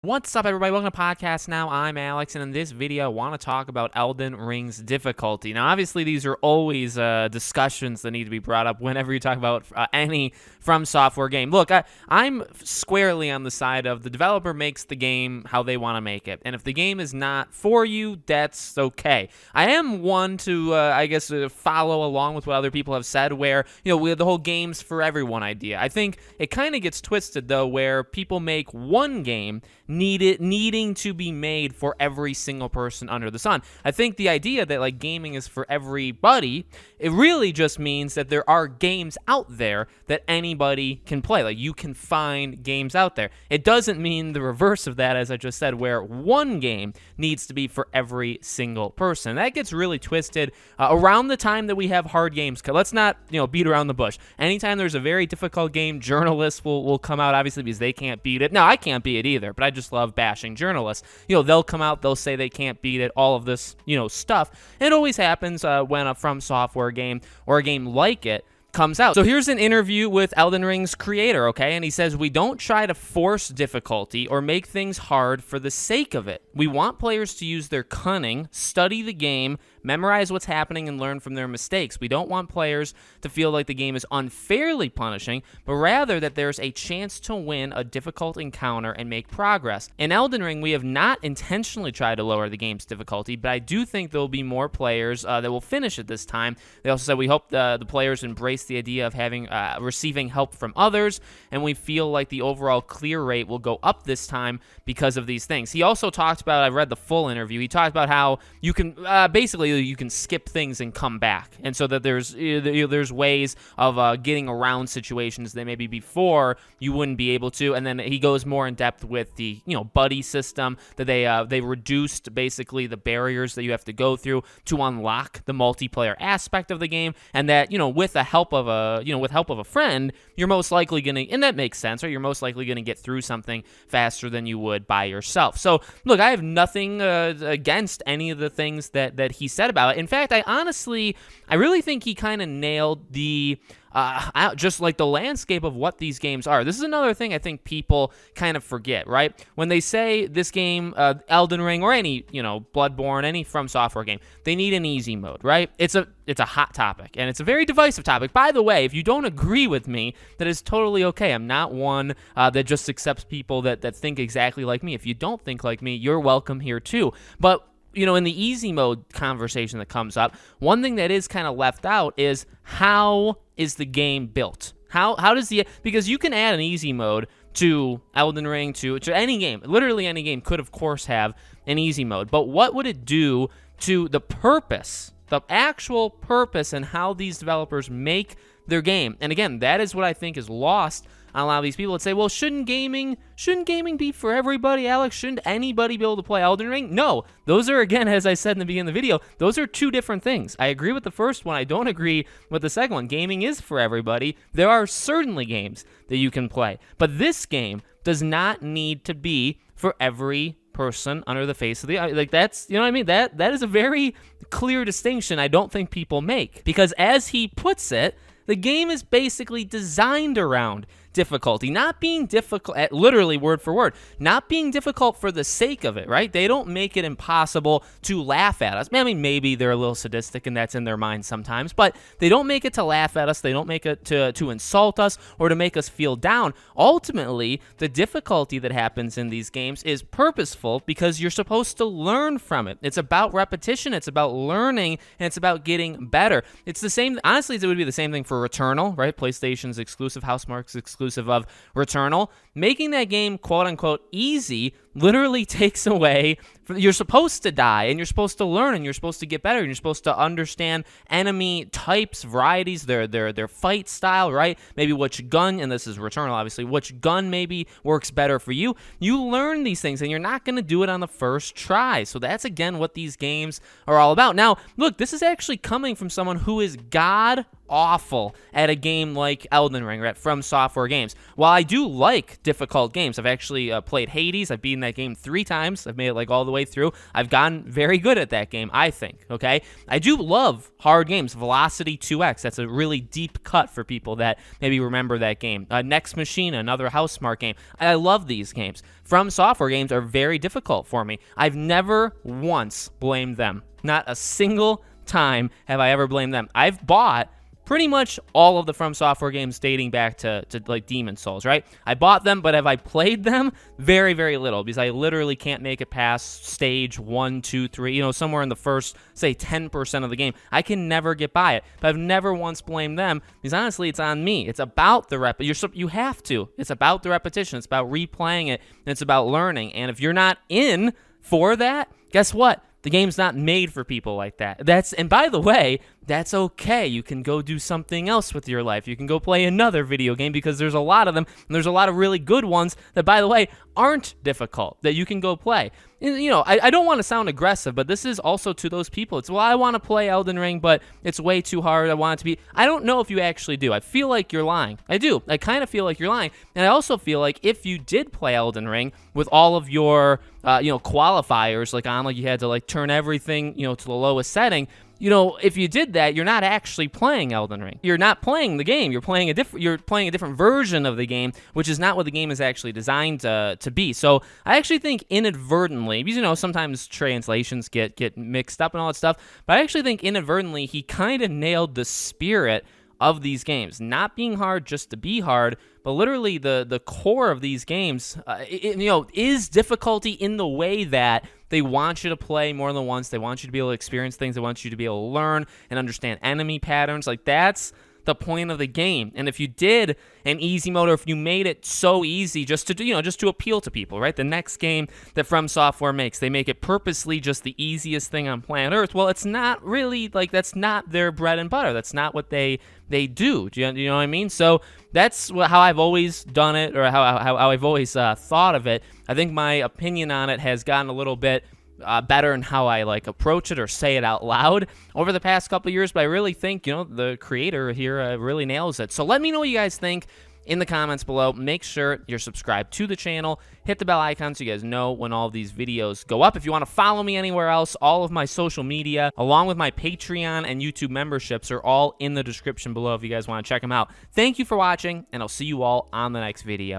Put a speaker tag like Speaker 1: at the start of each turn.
Speaker 1: What's up, everybody? Welcome to Podcast Now. I'm Alex, and in this video, I want to talk about Elden Ring's difficulty. Now, obviously, these are always discussions that need to be brought up whenever you talk about any From Software game. Look, I'm squarely on the side of the developer makes the game how they want to make it, and if the game is not for you, that's okay. I am one to, follow along with what other people have said, where, with the whole game's for everyone idea. I think it kind of gets twisted, though, where people make one game needing to be made for every single person under the sun. I think the idea that gaming is for everybody, it really just means that there are games out there that anybody can play. Like, you can find games out there. It doesn't mean the reverse of that, as I just said, where one game needs to be for every single person. That gets really twisted around the time that we have hard games. Let's not, beat around the bush. Anytime there's a very difficult game, journalists will come out, obviously, because they can't beat it. No, I can't beat it either, but I just love bashing journalists. They'll come out, they'll say they can't beat it, all of this, stuff. It always happens when a From Software game or a game like it comes out. So here's an interview with Elden Ring's creator, okay? And he says, "We don't try to force difficulty or make things hard for the sake of it. We want players to use their cunning, study the game, memorize what's happening, and learn from their mistakes. We don't want players to feel like the game is unfairly punishing, but rather that there's a chance to win a difficult encounter and make progress. In Elden Ring, we have not intentionally tried to lower the game's difficulty, but I do think there will be more players that will finish it this time." They also said, "We hope the players embrace the idea of having receiving help from others, and we feel like the overall clear rate will go up this time because of these things." He also talked about, I read the full interview, he talked about how you can basically you can skip things and come back, and so that there's ways of getting around situations that maybe before you wouldn't be able to. And then he goes more in depth with the buddy system, that they reduced basically the barriers that you have to go through to unlock the multiplayer aspect of the game, and that with the help of a friend, you're most likely gonna, and that makes sense, right? You're most likely gonna get through something faster than you would by yourself. So look, I have nothing against any of the things that he said about it. In fact, I really think he kind of nailed the just like the landscape of what these games are. This is another thing I think people kind of forget, right? When they say this game, Elden Ring, or any, Bloodborne, any From Software game, they need an easy mode, right? It's a hot topic, and it's a very divisive topic. By the way, if you don't agree with me, that is totally okay. I'm not one that just accepts people that think exactly like me. If you don't think like me, you're welcome here too. But in the easy mode conversation that comes up, one thing that is kind of left out is, how is the game built? How does because you can add an easy mode to Elden Ring, to any game. Literally any game could, of course, have an easy mode. But what would it do to the purpose, the actual purpose, and how these developers make their game? And again, that is what I think is lost on a lot of these people that say, well, shouldn't gaming be for everybody, Alex? Shouldn't anybody be able to play Elden Ring? No, those are, again, as I said in the beginning of the video, those are two different things. I agree with the first one. I don't agree with the second one. Gaming is for everybody. There are certainly games that you can play, but this game does not need to be for every person under the face of the that's, what I mean? That is a very clear distinction I don't think people make, because as he puts it, the game is basically designed around difficulty, not being difficult, literally word for word, not being difficult for the sake of it, right? They don't make it impossible to laugh at us. I mean, maybe they're a little sadistic and that's in their mind sometimes, but they don't make it to laugh at us. They don't make it to insult us or to make us feel down. Ultimately, the difficulty that happens in these games is purposeful, because you're supposed to learn from it. It's about repetition, it's about learning, and it's about getting better. It's the same, honestly, it would be the same thing for Returnal, right? PlayStation's exclusive, Housemarque's exclusive of Returnal. Making that game quote-unquote easy literally takes away, you're supposed to die, and you're supposed to learn, and you're supposed to get better, and you're supposed to understand enemy types, varieties, their fight style, right? Maybe which gun, and this is Returnal obviously, which gun maybe works better for you. You learn these things, and you're not going to do it on the first try. So that's, again, what these games are all about. Now, look, this is actually coming from someone who is god awful at a game like Elden Ring, right, From Software games. While I do like difficult games, I've actually played Hades, I've beaten platinum that game 3 times. I've made it like all the way through. I've gotten very good at that game, I think, okay? I do love hard games. Velocity 2X, that's a really deep cut for people that maybe remember that game. Next Machine, another Housemarque game. I love these games. From Software games are very difficult for me. I've never once blamed them. Not a single time have I ever blamed them. I've bought pretty much all of the From Software games dating back to like Demon Souls, right? I bought them, but have I played them? Very, very little, because I literally can't make it past stage 1, 2, 3, you know, somewhere in the first, say, 10% of the game. I can never get by it, but I've never once blamed them, because honestly, it's on me. It's about the you have to. It's about the repetition. It's about replaying it, and it's about learning. And if you're not in for that, guess what? The game's not made for people like that. And by the way, that's okay. You can go do something else with your life. You can go play another video game, because there's a lot of them, and there's a lot of really good ones that, by the way, aren't difficult that you can go play. And, you know, I don't want to sound aggressive, but this is also to those people. It's, well, I want to play Elden Ring, but it's way too hard. I want it to be. I don't know if you actually do. I feel like you're lying. I do. I kind of feel like you're lying. And I also feel like if you did play Elden Ring with all of your, qualifiers, like on, like you had to like turn everything, to the lowest setting, if you did that, you're not actually playing Elden Ring. You're not playing the game. You're playing a different version of the game, which is not what the game is actually designed to be. So I actually think inadvertently, because sometimes translations get mixed up and all that stuff, but I actually think inadvertently he kind of nailed the spirit of these games, not being hard just to be hard, but literally the core of these games, is difficulty in the way that they want you to play more than once. They want you to be able to experience things. They want you to be able to learn and understand enemy patterns. Like, that's the point of the game. And if you did an easy mode, or if you made it so easy just to appeal to people, right? The next game that From Software makes, they make it purposely just the easiest thing on planet Earth. Well, it's not really, like, that's not their bread and butter. That's not what they do. Do you know what I mean? So that's how I've always done it, or how I've always thought of it. I think my opinion on it has gotten a little bit better in how I like approach it or say it out loud over the past couple of years, but I really think the creator here really nails it. So let me know what you guys think in the comments below. Make sure you're subscribed to the channel, hit the bell icon so you guys know when all of these videos go up. If you want to follow me anywhere else, all of my social media along with my Patreon and YouTube memberships are all in the description below if you guys want to check them out. Thank you for watching, and I'll see you all on the next video.